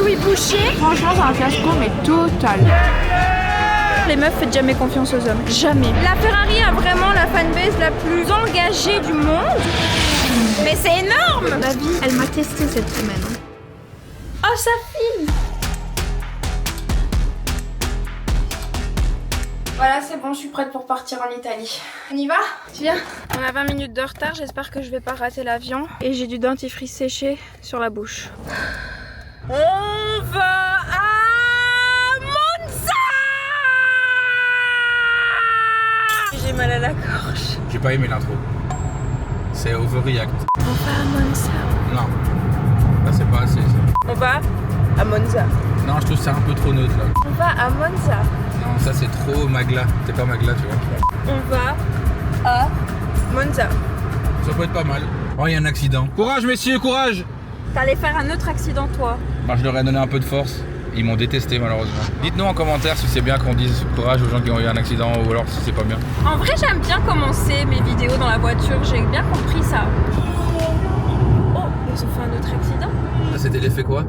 Louis Boucher. Franchement, c'est un fiasco, mais total. Les meufs, faites jamais confiance aux hommes. Jamais. La Ferrari a vraiment la fanbase la plus engagée du monde. Mais c'est énorme! Ma vie, elle m'a testé cette semaine. Oh, ça filme! Voilà, c'est bon, je suis prête pour partir en Italie. On y va? Tu viens? On a 20 minutes de retard, j'espère que je vais pas rater l'avion. Et j'ai du dentifrice séché sur la bouche. On va à Monza! J'ai mal à la gorge. J'ai pas aimé l'intro. C'est overreact. On va à Monza. Non, là c'est pas assez ça. On va à Monza. Non, je trouve ça un peu trop neutre là. On va à Monza. Non, ça c'est trop Magla. T'es pas Magla, tu vois. On va à Monza. Ça peut être pas mal. Oh, il y a un accident. Courage, messieurs, courage! T'allais faire un autre accident, toi. Enfin, je leur ai donné un peu de force. Ils m'ont détesté malheureusement. Dites-nous en commentaire si c'est bien qu'on dise courage aux gens qui ont eu un accident ou alors si c'est pas bien. En vrai, j'aime bien commencer mes vidéos dans la voiture. J'ai bien compris ça. Oh, ils ont fait un autre accident. Ça c'était l'effet quoi?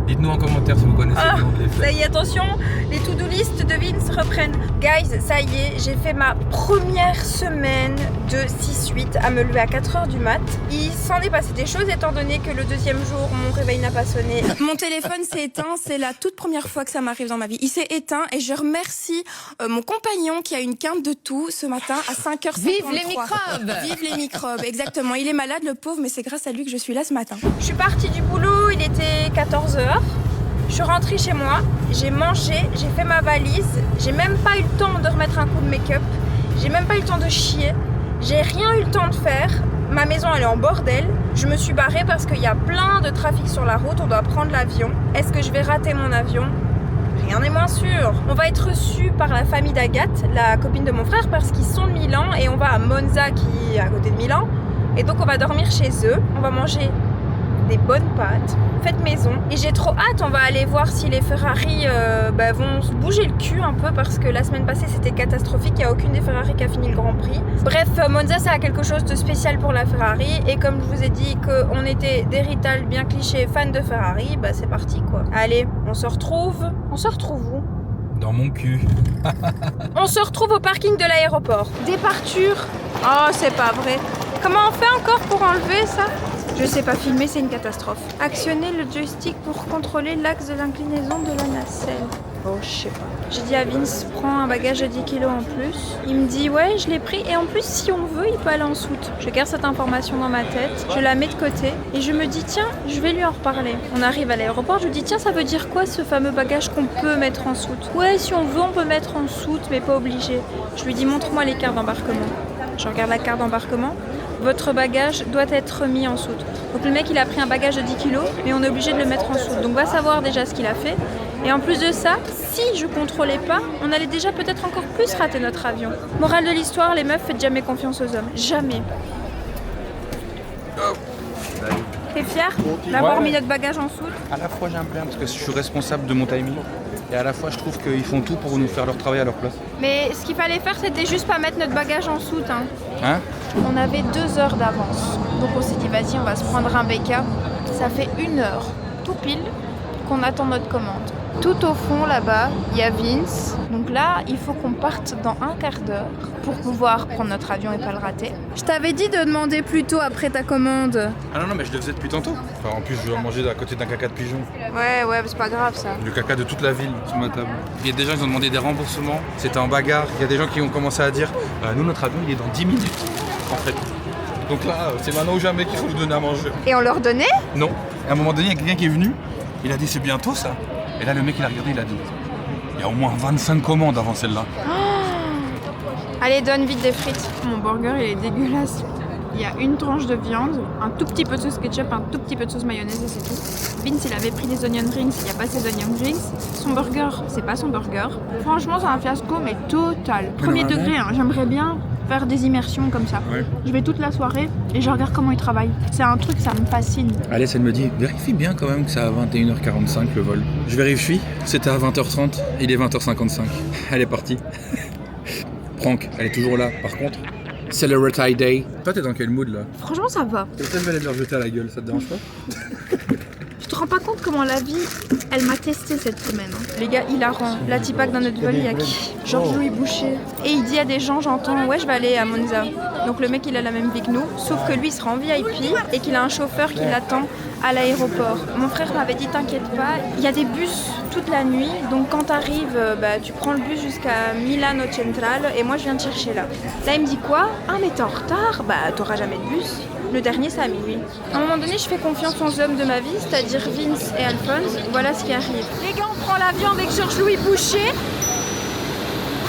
Dites-nous en commentaire si vous connaissez le nom de l'effet. Ça y est, attention, les to-do list de Vince reprennent. Guys, ça y est, j'ai fait ma première semaine de 6-8 à me lever à 4h du mat. Il s'en est passé des choses étant donné que le deuxième jour, mon réveil n'a pas sonné. Mon téléphone s'est éteint, c'est la toute première fois que ça m'arrive dans ma vie. Il s'est éteint et je remercie mon compagnon qui a une quinte de tout ce matin à 5h53. Vive les microbes! Vive les microbes, exactement. Il est malade, le pauvre, mais c'est grâce à lui que je suis là ce matin. Je suis partie du boulot, il était 14h. Je suis rentrée chez moi, j'ai mangé, j'ai fait ma valise, j'ai même pas eu le temps de remettre un coup de make-up, j'ai même pas eu le temps de chier, j'ai rien eu le temps de faire, ma maison elle est en bordel, je me suis barrée parce qu'il y a plein de trafic sur la route, on doit prendre l'avion. Est-ce que je vais rater mon avion? Rien n'est moins sûr. On va être reçus par la famille d'Agathe, la copine de mon frère, parce qu'ils sont de Milan et on va à Monza qui est à côté de Milan. Et donc on va dormir chez eux, on va manger des bonnes pâtes, faites maison. Et j'ai trop hâte, on va aller voir si les Ferrari vont se bouger le cul un peu parce que la semaine passée c'était catastrophique, il n'y a aucune des Ferrari qui a fini le Grand Prix. Bref, Monza ça a quelque chose de spécial pour la Ferrari et comme je vous ai dit qu'on était des Rital bien clichés fans de Ferrari, bah c'est parti quoi. Allez, on se retrouve où? Dans mon cul. On se retrouve au parking de l'aéroport. Départure. Oh, c'est pas vrai. Comment on fait encore pour enlever ça? Je sais pas filmer, c'est une catastrophe. Actionnez le joystick pour contrôler l'axe de l'inclinaison de la nacelle. Oh, je sais pas. J'ai dit à Vince, prends un bagage de 10 kg en plus. Il me dit, ouais, je l'ai pris. Et en plus, si on veut, il peut aller en soute. Je garde cette information dans ma tête, je la mets de côté. Et je me dis, tiens, je vais lui en reparler. On arrive à l'aéroport, je lui dis, tiens, ça veut dire quoi ce fameux bagage qu'on peut mettre en soute? Ouais, si on veut, on peut mettre en soute, mais pas obligé. Je lui dis, montre-moi les cartes d'embarquement. Je regarde la carte d'embarquement. Votre bagage doit être mis en soute. Donc le mec il a pris un bagage de 10 kg mais on est obligé de le mettre en soute. Donc va savoir déjà ce qu'il a fait. Et en plus de ça, si je contrôlais pas, on allait déjà peut-être encore plus rater notre avion. Morale de l'histoire, les meufs, faites jamais confiance aux hommes. Jamais. T'es fier d'avoir mis notre bagage en soute? À la fois j'aime bien parce que je suis responsable de mon timing et à la fois je trouve qu'ils font tout pour nous faire leur travail à leur place. Mais ce qu'il fallait faire c'était juste pas mettre notre bagage en soute. Hein? On avait 2 heures d'avance. Donc on s'est dit vas-y on va se prendre un BK. Ça fait 1 heure, tout pile, qu'on attend notre commande. Tout au fond là-bas, il y a Vince. Donc là, il faut qu'on parte dans un quart d'heure pour pouvoir prendre notre avion et pas le rater. Je t'avais dit de demander plus tôt après ta commande. Ah non, mais je le faisais depuis tantôt. Enfin, en plus, je dois manger à côté d'un caca de pigeon. Ouais, c'est pas grave ça. Du caca de toute la ville sur ma table. Il y a des gens, ils ont demandé des remboursements. C'était en bagarre. Il y a des gens qui ont commencé à dire nous, notre avion, il est dans 10 minutes, en fait. Donc là, c'est maintenant ou jamais qu'il faut nous donner à manger. Et on leur donnait? Non. À un moment donné, il y a quelqu'un qui est venu. Il a dit c'est bientôt ça. Et là, le mec, il a regardé, il a dit il y a au moins 25 commandes avant celle-là. Allez, donne vite des frites. Mon burger, il est dégueulasse. Il y a une tranche de viande, un tout petit peu de sauce ketchup, un tout petit peu de sauce mayonnaise et c'est tout. Vince, il avait pris des onion rings, il n'y a pas ces onion rings. Son burger, c'est pas son burger. Franchement, c'est un fiasco, mais total. Premier degré, j'aimerais bien faire des immersions comme ça. Ouais. Je vais toute la soirée et je regarde comment ils travaillent. C'est un truc, ça me fascine. Alice, elle me dit, vérifie bien quand même que c'est à 21h45 le vol. Je vérifie, c'était à 20h30, il est 20h55. Elle est partie. Franck, elle est toujours là. Par contre, Celebrity Day. Toi, t'es dans quel mood là? Franchement, ça va. Quelqu'un va aller leur jeter à la gueule, ça te dérange pas? Tu te rends pas compte comment la vie, elle m'a testé cette semaine. Les gars, hilarant. La Tipac dans notre vol, il y a qui? Georges-Louis Boucher. Et il dit à des gens, j'entends, ouais, je vais aller à Monza. Donc le mec, il a la même vie que nous, sauf que lui, il sera en VIP et qu'il a un chauffeur qui l'attend à l'aéroport. Mon frère m'avait dit, t'inquiète pas, il y a des bus toute la nuit. Donc quand t'arrives, tu prends le bus jusqu'à Milano Centrale et moi, je viens te chercher là. Là, il me dit quoi? Ah, mais t'es en retard? Bah, t'auras jamais de bus. Le dernier, c'est à minuit. À un moment donné, je fais confiance aux hommes de ma vie, c'est-à-dire Vince et Alphonse. Voilà ce qui arrive. Les gars, on prend l'avion avec Georges-Louis Boucher.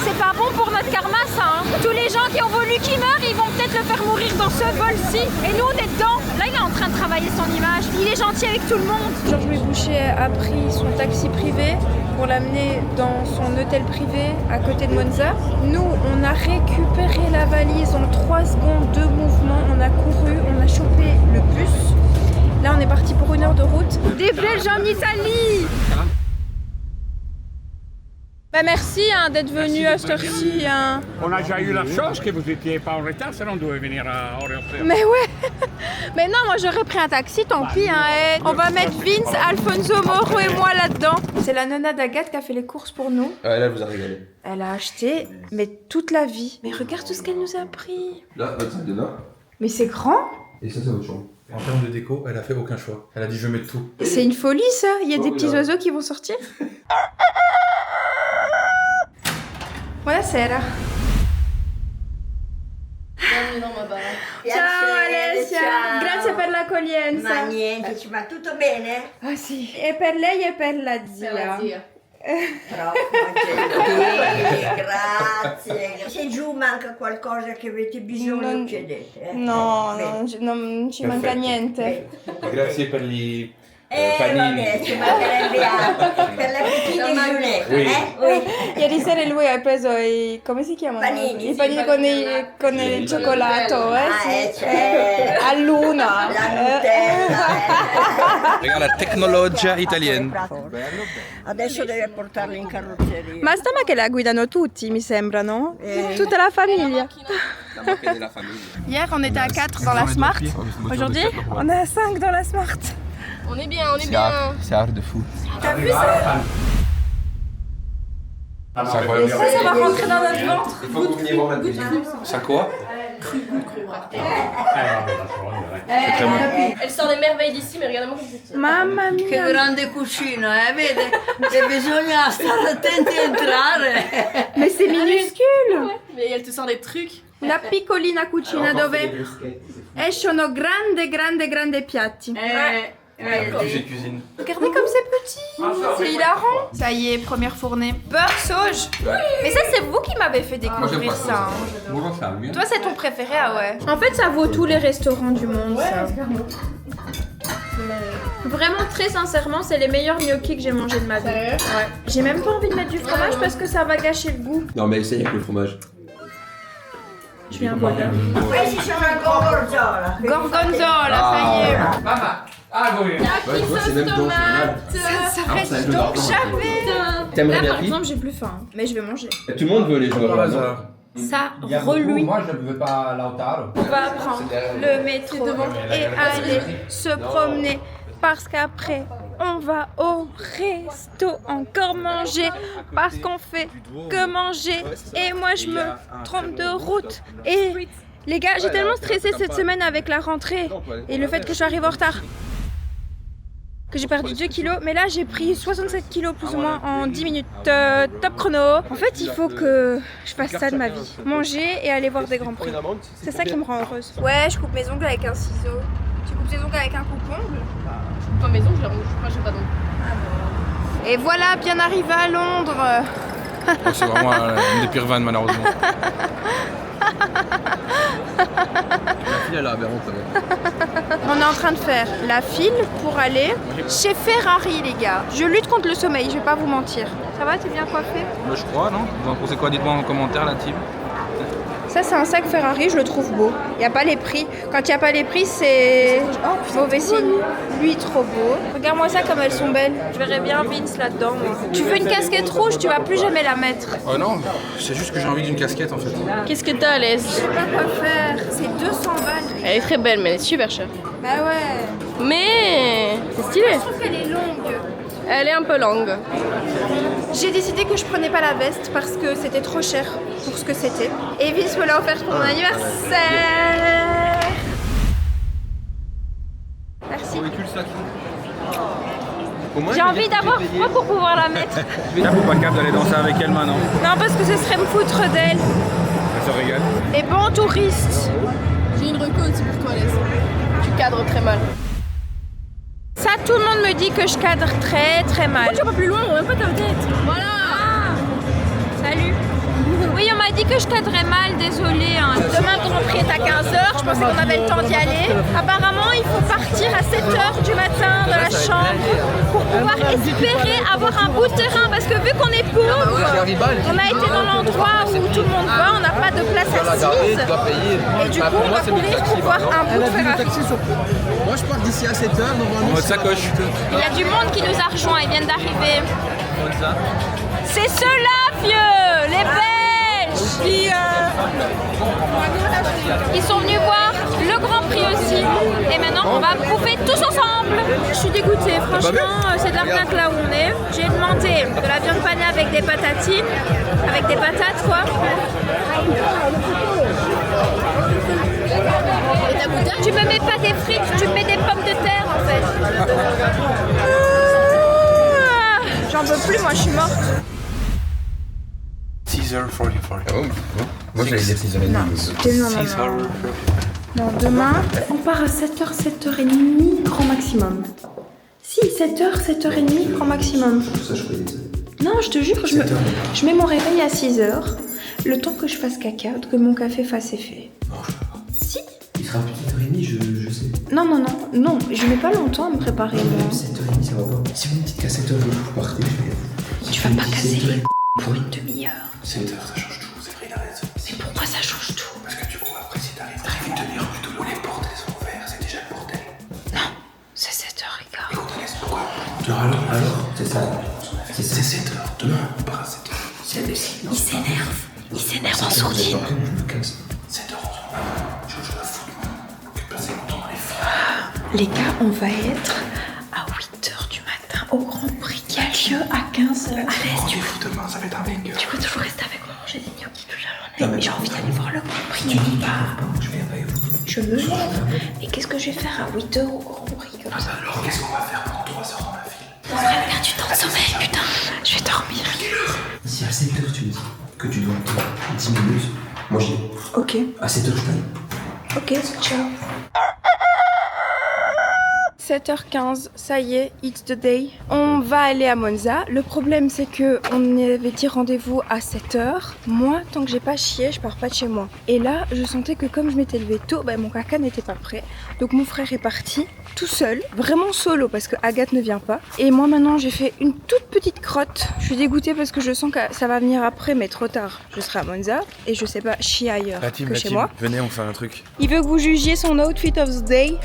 C'est pas bon pour notre karma, ça. Hein. Tous les gens qui ont voulu qu'il meure, ils vont peut-être le faire mourir dans ce vol-ci. Et nous, on est dedans. Là, il est en train de travailler son image. Il est gentil avec tout le monde. Georges-Louis Boucher a pris son taxi privé pour l'amener dans son hôtel privé à côté de Monza. Nous, on a récupéré la valise en 3 secondes de mouvement. On a couru, on a chopé le bus. Là, on est parti pour 1 heure de route. Des Belges en Italie. Bah merci d'être venu à cette heure-ci. On a déjà eu la chance que vous n'étiez pas en retard, sinon on devait venir à Oriental. Mais ouais. Mais non, moi j'aurais pris un taxi, tant pis. Hein. On va mettre Vince, Alfonso Moro et moi là-dedans. C'est la nonna d'Agathe qui a fait les courses pour nous. Ouais, là, elle vous a régalé. Elle a acheté, mais toute la vie. Mais regarde tout ce qu'elle nous a pris. Là, votre salle de bain. Mais c'est grand. Et ça, c'est votre chambre. En termes de déco, elle a fait aucun choix. Elle a dit je mets tout. C'est une folie ça. Il y a des petits oiseaux qui vont sortir. Buonasera. Ciao Alessia, grazie per l'accoglienza. Ma niente, ci va tutto bene? Ah sì, e per lei e per la zia. Troppo gentile, grazie. Se giù manca qualcosa che avete bisogno, chiedete. No, Bene. non ci manca niente. Grazie per gli Vabbè, ci mancherebbe altro. Per la petit déjeuner, Oui. Ieri sera lui ha preso i, come si chiamano? Panini, I sì, panini con il cioccolato, certo. a luna. La Nutella. Regarde la tecnologia italiana. Adesso deve portarlo in carrozzeria. Ma sta che la guidano tutti, mi sembra, no? Tutta la famiglia. Hier, on était à 4 dans la Smart. Aujourd'hui, on est à 5 dans la Smart. On est bien, on est bien. C'est art de fou. T'as vu ça? Et ça va rentrer dans notre ventre. Il faut que vous veniez voir la deuxième. Ça quoi? Elle sort des merveilles d'ici, mais regardez-moi comme c'est. Mamma Che mia. grande cucina, vede? Che bisogna stare attenti a entrare. Mais c'est minuscule. Mais elle te sort des trucs. Una piccolina cucina dove escono grande piatti. J'ai cuisine. Regardez comme c'est petit. C'est hilarant. Ça y est, première fournée. Beurre sauge. Mais ça, c'est vous qui m'avez fait découvrir ça. Hein. Bonjour, c'est un Toi, c'est ton préféré, ah ouais. En fait, ça vaut tous les restaurants du monde, ça. Vraiment, très sincèrement, c'est les meilleurs gnocchis que j'ai mangés de ma vie. Ouais. J'ai même pas envie de mettre du fromage parce que ça va gâcher le goût. Non, mais essaye avec le fromage. Je viens voir. Questi sono al gorgonzola. Gorgonzola, ça y est. Ouais, tu vois, c'est même donc. Ça reste donc jamais. T'aimerais Là, bien par pris? exemple, j'ai plus faim, mais je vais manger. Tout le monde veut les joueurs. Ça reluit. Moi, je ne veux pas Lautaro. On va prendre le métro et aller se promener parce qu'après on va au resto encore manger parce qu'on fait que manger et moi je me trompe de route et les gars j'ai tellement stressé cette semaine avec la rentrée et le fait que je suis arrivée en retard que j'ai perdu 2 kilos, mais là j'ai pris 67 kilos plus ou moins en 10 minutes, top chrono. En fait il faut que je fasse ça de ma vie, manger et aller voir des grands prix. C'est ça qui me rend heureuse. Ouais, je coupe mes ongles avec un ciseau. Tu coupes tes ongles avec un coupe-ongle? Je coupe pas mes ongles, je crois que j'ai pas d'ongles. Et voilà, bien arrivé à Londres. C'est vraiment une des pires vannes malheureusement. La fille, elle a aberrante quand même. On est en train de faire la file pour aller chez Ferrari, les gars. Je lutte contre le sommeil, je vais pas vous mentir. Ça va, t'es bien coiffé? Je crois, non? Vous en pensez quoi? Dites-moi en commentaire la team. Ça, c'est un sac Ferrari, je le trouve beau. Il n'y a pas les prix. Quand il n'y a pas les prix, c'est mauvais signe. Lui, trop beau. Regarde-moi ça, comme elles sont belles. Je verrais bien Vince là-dedans. Tu veux une casquette rouge, tu vas plus jamais la mettre. Oh non, c'est juste que j'ai envie d'une casquette en fait. Qu'est-ce que t'as, Alès? Je sais pas quoi faire. C'est 200 balles. Elle est très belle, mais elle est super chère. Bah ouais. Mais C'est stylé. Je trouve qu'elle est longue. Elle est un peu longue. J'ai décidé que je prenais pas la veste parce que c'était trop cher pour ce que c'était. Et Vince me l'a offert pour mon anniversaire. Merci. J'ai envie d'avoir froid pour pouvoir la mettre. Là, faut pas capable d'aller danser avec elle maintenant. Non, parce que ce serait me foutre d'elle. Elle se régale. Et bon touriste. J'ai une reco aussi pour toi, Alès. Tu cadres très mal. Ça, tout le monde me dit que je cadre très très mal. Tu vas pas plus loin, on va même pas ta tête. Voilà. Salut. Oui, on m'a dit que je cadrais mal, désolée. Hein. Demain, le Grand Prix est à 15h, je pensais qu'on avait le temps d'y aller. Apparemment, il faut partir à 7h du matin de la chambre pour pouvoir espérer avoir un bout de terrain. Parce que vu qu'on est pauvre, on a été dans l'endroit où tout le monde va, on n'a pas de place assise. Et du coup, on va courir pour voir un bout de Ferrari. Moi je pars d'ici à 7h, normalement. En mode sacoche. Il y a du monde qui nous a rejoints, ils viennent d'arriver. C'est ceux-là, vieux, les Belges qui, ils sont venus voir le Grand Prix aussi. Et maintenant, on va bouffer tous ensemble. Je suis dégoûtée, franchement, c'est de l'arnaque là où on est. J'ai demandé de la viande panée avec des patatines, avec des patates quoi. Et t'as goûté? Tu me mets pas des frites, tu me mets des pommes de terre en fait. J'en peux plus, moi je suis morte. 6h44. Moi j'allais dire 6h30. Non, demain, on part à 7h, 7h30, grand maximum. Si, 7h, 7h30, grand maximum. Non, je te jure, je mets mon réveil à 6h, le temps que je fasse caca, que mon café fasse effet. Si. Il sera plus 7h30, je sais. Non, je mets pas longtemps à me préparer. Même 7h30, ça va pas. Si vous me dites qu'à 7h, vous partez, Tu vas pas casser les pour une demi-heure. 7h, ça change tout, c'est vrai, il a raison. Mais pourquoi ça change tout? Parce que du coup, après, si t'arrives une demi-heure plus tôt, les portes, elles sont ouvertes, c'est déjà le bordel. Non, c'est 7h15. Écoute, Alès, pourquoi? Alors, c'est ça. C'est 7h, demain, on part à 7h. Il s'énerve en sourdine. 7h, je la fous, que passer mon temps dans les films. Les gars, on va être à 8h du matin au Grand Prix qui a lieu à 15h. Alès, tu peux Demain, ça va être un banger. toujours rester avec moi, manger des gnocchis toute la journée. J'ai envie d'aller voir le Grand Prix. Je viens avec vous. Je me lève. Et qu'est-ce que je vais faire à 8h au Grand Prix comme ça? Alors, qu'est-ce qu'on va faire pendant 3 heures dans la ville? On va faire du temps de sommeil, putain. Je vais dormir. Si à 7h, tu me dis que tu dois attendre 10 minutes, moi j'y vais. Ok, À 7h, je t'aille. ok, ciao. 7h15, ça y est, it's the day. On va aller à Monza. Le problème, c'est que on avait dit rendez-vous à 7h. Moi, tant que j'ai pas chié, je pars pas de chez moi. Et là, je sentais que comme je m'étais levée tôt, mon caca n'était pas prêt. Donc mon frère est parti tout seul, vraiment solo parce que Agathe ne vient pas. Et moi maintenant, j'ai fait une toute petite crotte. Je suis dégoûtée parce que je sens que ça va venir après, mais trop tard. Je serai à Monza et je sais pas chier ailleurs que chez moi. Venez, on fait un truc. Il veut que vous jugiez son outfit of the day.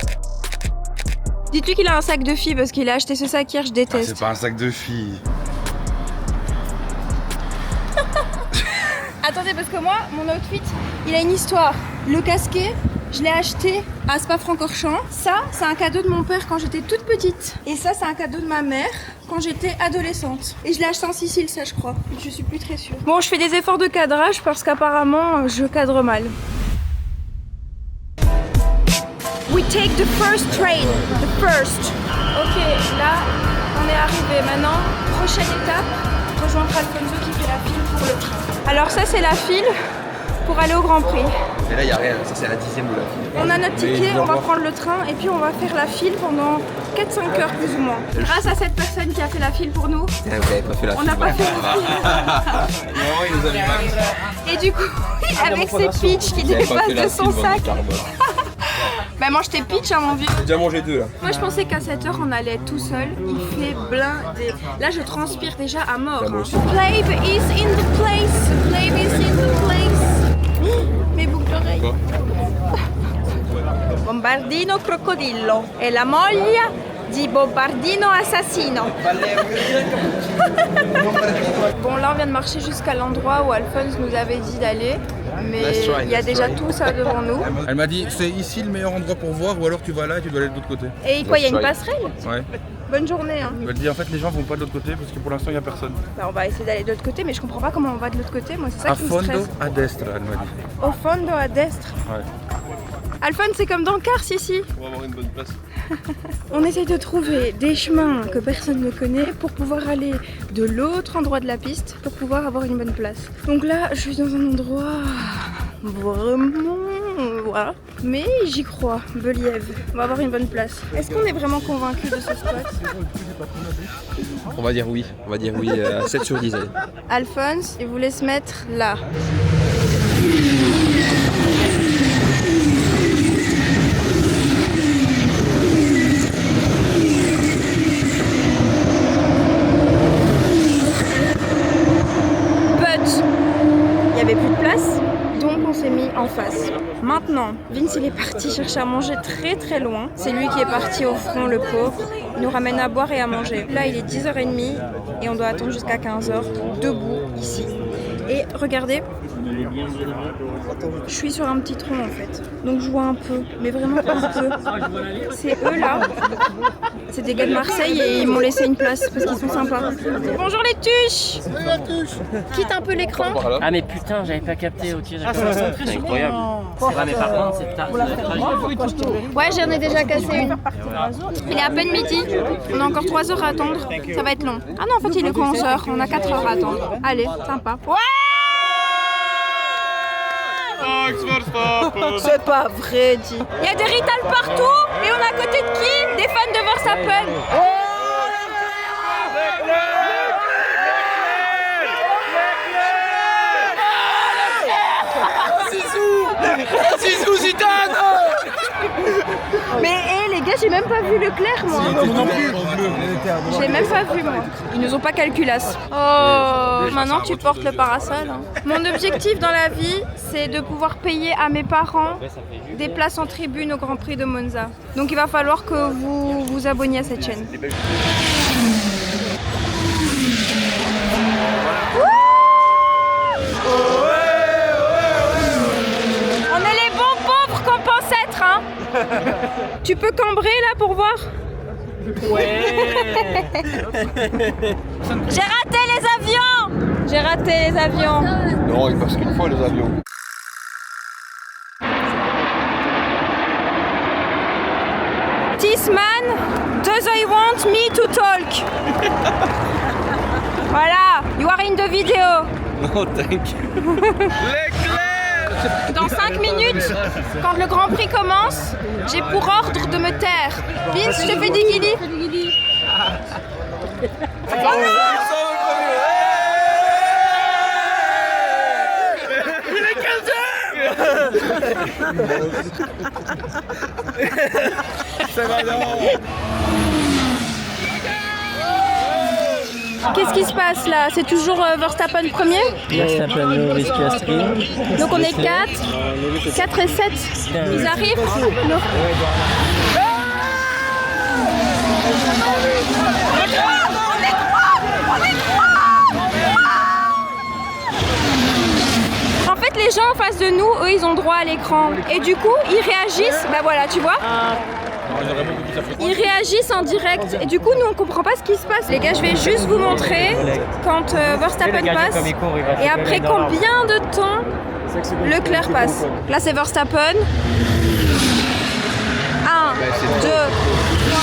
Dites-lui qu'il a un sac de filles parce qu'il a acheté ce sac hier, je déteste. C'est pas un sac de filles. Attendez, parce que moi, mon outfit, il a une histoire. Le casquet, je l'ai acheté à Spa-Francorchamps. Ça, c'est un cadeau de mon père quand j'étais toute petite. Et ça, c'est un cadeau de ma mère quand j'étais adolescente. Et je l'ai acheté en Sicile, ça, je crois. Je suis plus très sûre. Bon, je fais des efforts de cadrage parce qu'apparemment, je cadre mal. We take the first train. The first. Ok, là, on est arrivé. Maintenant, prochaine étape, rejoindre Alfonso qui fait la file pour le train. Alors ça, c'est la file pour aller au Grand Prix. Et là, il n'y a rien, ça c'est la 10e de la file. On a notre ticket, on va prendre le train et puis on va faire la file pendant 4-5 heures plus ou moins. Grâce à cette personne qui a fait la file pour nous, Vous n'avez pas fait la on file. n'a pas fait la file. Non, il nous a mis mal. Et du coup, avec ses pitchs qui dépassent de son sac. Bah mange tes pitchs, hein, mon vieux. J'ai déjà mangé 2 là. Moi je pensais qu'à 7h on allait être tout seul. Il fait blindé. Là je transpire déjà à mort. Hein. Plave is in the place. Plave is in the place. Mes boucles d'oreilles. Bombardino crocodillo. Et la moglia Di bombardino assassino. Bon, là on vient de marcher jusqu'à l'endroit où Alphonse nous avait dit d'aller, mais il y a déjà tout ça devant nous. Elle m'a dit c'est ici le meilleur endroit pour voir ou alors tu vas là et tu dois aller de l'autre côté. Et quoi, il y a une passerelle? Ouais. Bonne journée. Hein. Elle m'a dit en fait les gens vont pas de l'autre côté parce que pour l'instant il n'y a personne. Bah, on va essayer d'aller de l'autre côté, mais je comprends pas comment on va de l'autre côté. Moi, c'est ça qui me stresse. A fondo a destra, elle m'a dit. Au fondo à destra. Ouais. Alphonse, c'est comme dans Cars ici. Pour avoir une bonne place. On essaye de trouver des chemins que personne ne connaît pour pouvoir aller de l'autre endroit de la piste pour pouvoir avoir une bonne place. Donc là, je suis dans un endroit vraiment... Voilà. Mais j'y crois, Believ. On va avoir une bonne place. Est-ce qu'on est vraiment convaincu de ce spot? On va dire oui à 7 sur 10. Allez. Alphonse, il voulait se mettre là. Il n'y avait plus de place, donc on s'est mis en face. Maintenant, Vince il est parti chercher à manger très très loin. C'est lui qui est parti au front, le pauvre. Il nous ramène à boire et à manger. Là il est 10h30 et on doit attendre jusqu'à 15h debout ici. Et regardez, je suis sur un petit tronc en fait. Donc je vois un peu, mais vraiment un peu. C'est eux là. C'est des gars de Marseille et ils m'ont laissé une place parce qu'ils sont sympas. Bonjour les tuches. Quitte un peu l'écran. Ah mais putain, j'avais pas capté, ok. C'est incroyable. C'est vrai, mais par contre, c'est tard. Ouais, j'en ai déjà cassé une. Il est à peine midi. On a encore 3 heures à attendre. Ça va être long. Ah non, en fait, il est quoi 11 heures. On a 4 heures à attendre. Allez, sympa. Ouais! C'est pas vrai, dit. Il y a des Rital partout et on est à côté de qui? Des fans de Verstappen. Mais les gars, j'ai même pas vu Leclerc moi. J'ai même pas vu moi. Ils nous ont pas calculasse. Oh, maintenant tu portes le parasol. Hein. Mon objectif dans la vie, c'est de pouvoir payer à mes parents des places en tribune au Grand Prix de Monza. Donc il va falloir que vous vous abonniez à cette chaîne. Hein. Tu peux cambrer là pour voir? Ouais. J'ai raté les avions. J'ai raté les avions. Non, il passe qu'une fois les avions. This man does I want me to talk? Voilà, you are in the video. Non, thank. Dans 5 minutes, quand le Grand Prix commence, j'ai pour ordre de me taire. Vince, je te fais des guilis. Qu'est-ce qui se passe là? C'est toujours Verstappen premier? Verstappen, Norris, Piastri. Donc on est 4 et 7. Ils arrivent? En fait, les gens en face de nous, eux, ils ont droit à l'écran. Et du coup, ils réagissent. Bah voilà, tu vois? Ils réagissent en direct et du coup nous on comprend pas ce qui se passe. Les gars, je vais juste vous montrer quand Verstappen passe et après combien de temps Leclerc passe. Là c'est Verstappen. 1, 2, 3,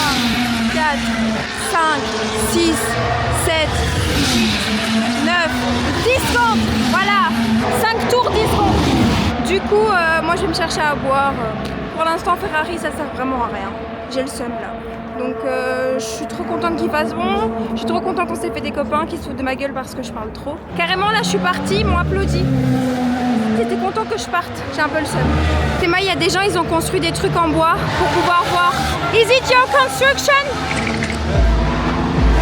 4, 5, 6, 7, 9, 10 secondes. Voilà, 5 tours, 10 secondes. Du coup, moi je vais me chercher à boire. Pour l'instant, Ferrari, ça sert vraiment à rien. J'ai le seum là. Donc, je suis trop contente qu'il fasse bon. Je suis trop contente qu'on s'est fait des copains qui se foutent de ma gueule parce que je parle trop. Carrément, là, je suis partie, ils m'ont applaudi. T'étais content que je parte. J'ai un peu le seum. Théma, il y a des gens, ils ont construit des trucs en bois pour pouvoir voir. Is it your construction?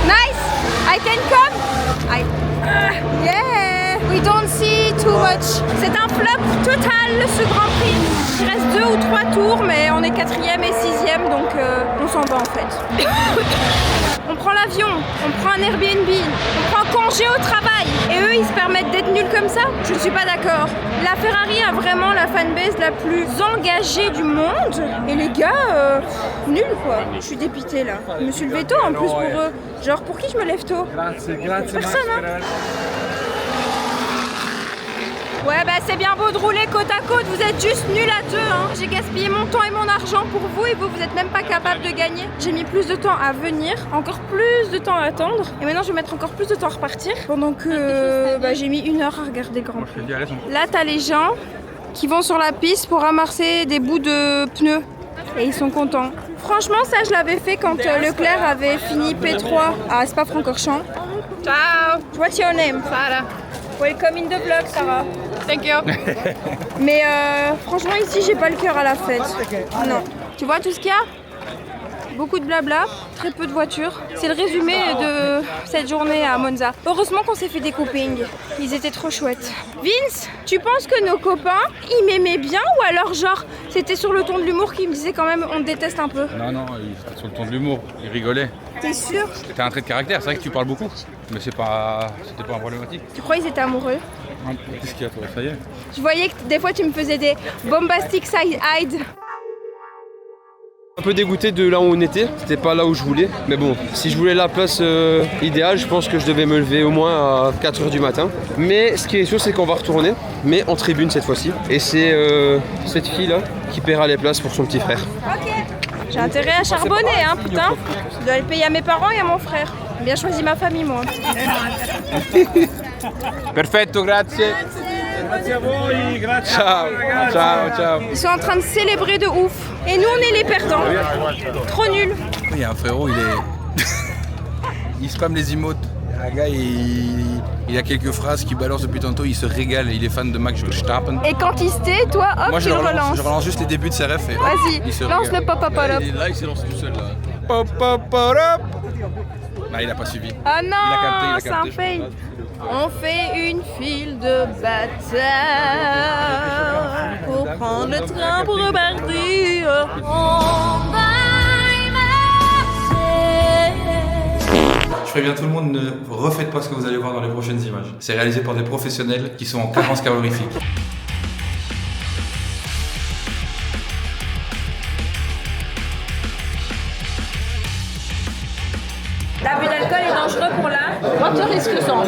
Nice. I can come. Yeah. We don't see it too much. C'est un flop total ce Grand Prix. Il reste 2 ou 3 tours, mais on est 4e et 6e, donc on s'en va en fait. On prend l'avion, on prend un Airbnb, on prend congé au travail. Et eux, ils se permettent d'être nuls comme ça? Je ne suis pas d'accord. La Ferrari a vraiment la fanbase la plus engagée du monde. Et les gars, nuls quoi. Je suis dépitée là. Je me suis levée tôt en plus pour eux. Genre, pour qui je me lève tôt? Personne, hein. Ouais, bah c'est bien beau de rouler côte à côte, vous êtes juste nuls à deux, hein. J'ai gaspillé mon temps et mon argent pour vous et vous êtes même pas capable de gagner. J'ai mis plus de temps à venir, encore plus de temps à attendre. Et maintenant je vais mettre encore plus de temps à repartir. Pendant que j'ai mis 1 heure à regarder Grand Prix. Là t'as les gens qui vont sur la piste pour ramasser des bouts de pneus. Et ils sont contents. Franchement ça je l'avais fait quand Leclerc avait fini P3 à Spa-Francorchamps. Ciao. What's your name? Sarah. Welcome in the vlog, Sarah. Thank you. Mais franchement, ici, j'ai pas le cœur à la fête. Non. Tu vois tout ce qu'il y a? Beaucoup de blabla, très peu de voitures. C'est le résumé de cette journée à Monza. Heureusement qu'on s'est fait des copings. Ils étaient trop chouettes. Vince, tu penses que nos copains, ils m'aimaient bien ou alors genre, c'était sur le ton de l'humour qu'ils me disaient quand même, on te déteste un peu? Non, c'était sur le ton de l'humour. Ils rigolaient. T'es sûr? T'as un trait de caractère, c'est vrai que tu parles beaucoup. Mais c'était pas problématique. Tu crois qu'ils étaient amoureux? Qu'est-ce qu'il y a toi? Ça y est. Je voyais que des fois tu me faisais des bombastic side-eyed. Un peu dégoûté de là où on était, c'était pas là où je voulais. Mais bon, si je voulais la place idéale, je pense que je devais me lever au moins à 4h du matin. Mais ce qui est sûr, c'est qu'on va retourner, mais en tribune cette fois-ci. Et c'est cette fille-là qui paiera les places pour son petit frère. Ok. J'ai intérêt à charbonner, hein, putain. Je dois le payer à mes parents et à mon frère. J'ai bien choisi ma famille, moi. Perfetto, grazie. Grazie a voi, grazie. Ciao, ciao, ciao. Ils sont en train de célébrer de ouf. Et nous, on est les perdants. Trop nuls. Il y a un frérot, il spamme les emotes. Un gars, il a quelques phrases qu'il balance depuis tantôt, il se régale, il est fan de Max Verstappen. Et quand il se tait, toi, hop, Moi, tu le relances. Je relance juste les débuts de ses refs. Vas-y, lance le pop-up-up. Là, il s'est lancé tout seul. Là. Pop-up-up. Non, il a pas suivi. Ah non, il a c'est capté, un fail. On fait une file de bâtards pour prendre le train pour repartir. On va Je préviens tout le monde, ne refaites pas ce que vous allez voir dans les prochaines images. C'est réalisé par des professionnels qui sont en carence calorifique. L'abus d'alcool est dangereux pour la Water is gazon.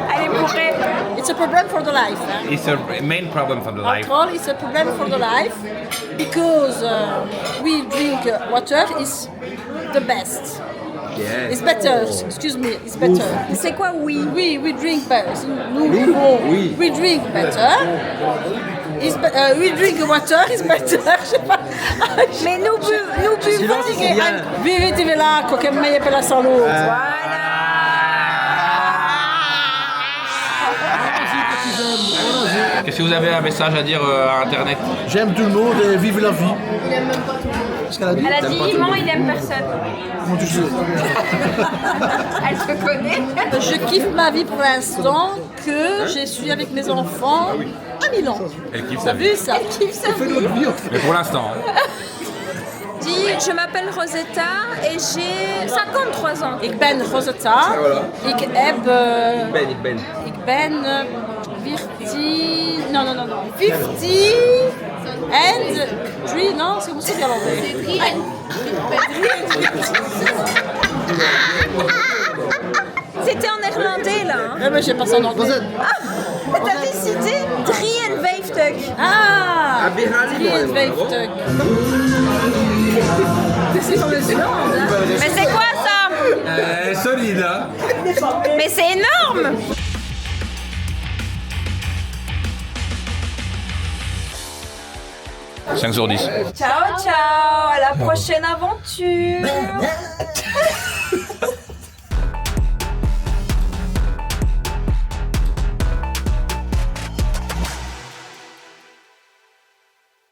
Elle est bourrée. It's a problem for the life. It's a main problem for the life. Alcohol is a problem for the life because we drink water is the best. Yes. It's better. Excuse me, it's better. C'est quoi oui? We drink better. We drink better. We drink water is better. Je sais pas. Mais nous buvons. Vivete l'acqua che è meglio per la salute. Qu'est-ce que vous avez un message à dire à Internet? J'aime tout le monde et vive la vie. Elle a dit il ment, il aime personne. Comment tu sais? Elle se connaît. Je kiffe ma vie pour l'instant que je suis avec mes enfants à Milan. Elle kiffe T'as sa vie. vu ça? Elle kiffe sa vie. Mais pour l'instant. Dis, je m'appelle Rosetta et j'ai 53 ans. Ik ben Rosetta. Ik heb... Ik ben 50... Non. 50 and 3... Non, c'est comme ça qu'elle en C'était en néerlandais là. Hein. mais j'ai pas ça en anglais. T'as décidé 53. Ah 53. C'est sur le Zélande. Mais c'est quoi ça? Solide, hein? Mais c'est énorme. « 5 sur 10. Ciao, ciao, à la prochaine aventure.